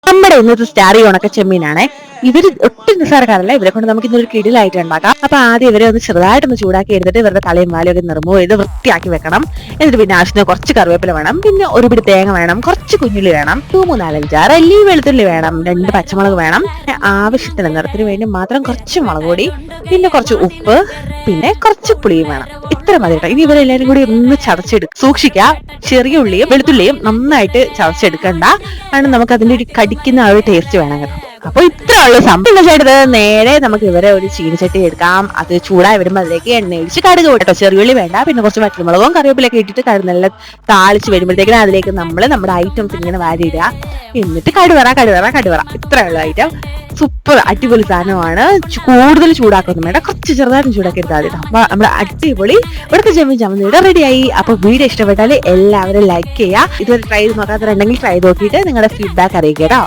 നമ്മുടെ ഇന്നത്തെ സ്റ്റാറി ഉണക്ക ചെമ്മീനാണ്. ഇവര് ഒട്ടും നിസ്സാരക്കാരല്ല. ഇവരെ കൊണ്ട് നമുക്ക് ഇന്നൊരു കിടിലായിട്ട് ഉണ്ടാക്കാം. അപ്പൊ ആദ്യം ഇവരെ ഒന്ന് ചെറുതായിട്ടൊന്ന് ചൂടാക്കി എടുത്തിട്ട് ഇവരുടെ തലയും വാലും ഒക്കെ റിമൂവ് ചെയ്ത് വൃത്തിയാക്കി വെക്കണം. എന്നിട്ട് പിന്നെ ആവശ്യത്തിന് കുറച്ച് കറിവേപ്പില വേണം, പിന്നെ ഒരു പിടി തേങ്ങ വേണം, കുറച്ച് കുഞ്ഞുള്ളി വേണം, 3-4 അല്ലി വെളുത്തുള്ളി വേണം, 2 പച്ചമുളക് വേണം, ആവശ്യത്തിന് നിറത്തിന് വേണ്ടി മാത്രം കുറച്ച് മുളക് പൊടി, പിന്നെ കുറച്ച് ഉപ്പ്, പിന്നെ കുറച്ച് പുളിയും വേണം. ഇത്ര മതി കേട്ടോ. ഇനി ഇവരെല്ലാരും കൂടി ഒന്ന് ചതച്ചെടുക്കും. സൂക്ഷിക്കുക, ചെറിയ ഉള്ളിയും വെളുത്തുള്ളിയും നന്നായിട്ട് ചതച്ചെടുക്കണ്ട, കാരണം നമുക്ക് അതിന്റെ ഒരു കടിക്കുന്ന ആ ഒരു ടേസ്റ്റ് വേണം കേട്ടോ. അപ്പൊ ഇത്ര ഉള്ളു സംഭവം. നേരെ നമുക്ക് ഇവരെ ഒരു ചീനച്ചട്ടി എടുക്കാം. അത് ചൂടായി വരുമ്പോൾ അതിലേക്ക് എണ്ണ ഒഴിച്ച് കടുക് കേട്ടോ. ചെറിയുള്ളി വേണ്ട, പിന്നെ കുറച്ച് വറ്റൽമുളകും കറിവേപ്പിലൊക്കെ ഇട്ടിട്ട് നല്ല താളിച്ച് വരുമ്പോഴത്തേക്കും അതിലേക്ക് നമ്മൾ നമ്മുടെ ഐറ്റംസ് ഇങ്ങനെ വാരിയിടുക. എന്നിട്ട് കടുവറ. ഇത്രയുള്ള ഐറ്റം സൂപ്പർ അടിപൊളി സാധനമാണ്. കൂടുതൽ ചൂടാക്കൊന്നും വേണ്ട, കുറച്ച് ചെറുതായിട്ടും ചൂടാക്കി എടുത്താൽ മതി. അപ്പൊ നമ്മുടെ അടിപൊളി ഇവിടുത്തെ ചെമ്മീൻ ചമ്മന്തിയുടെ റെഡിയായി. അപ്പൊ വീഡിയോ ഇഷ്ടപ്പെട്ടാൽ എല്ലാവരും ലൈക്ക് ചെയ്യുക. ഇതുവരെ ട്രൈ ചെയ്ത് നോക്കാത്തവരുണ്ടെങ്കിൽ ട്രൈ നോക്കിയിട്ട് നിങ്ങളുടെ ഫീഡ്ബാക്ക് അറിയിക്കുക കേട്ടോ.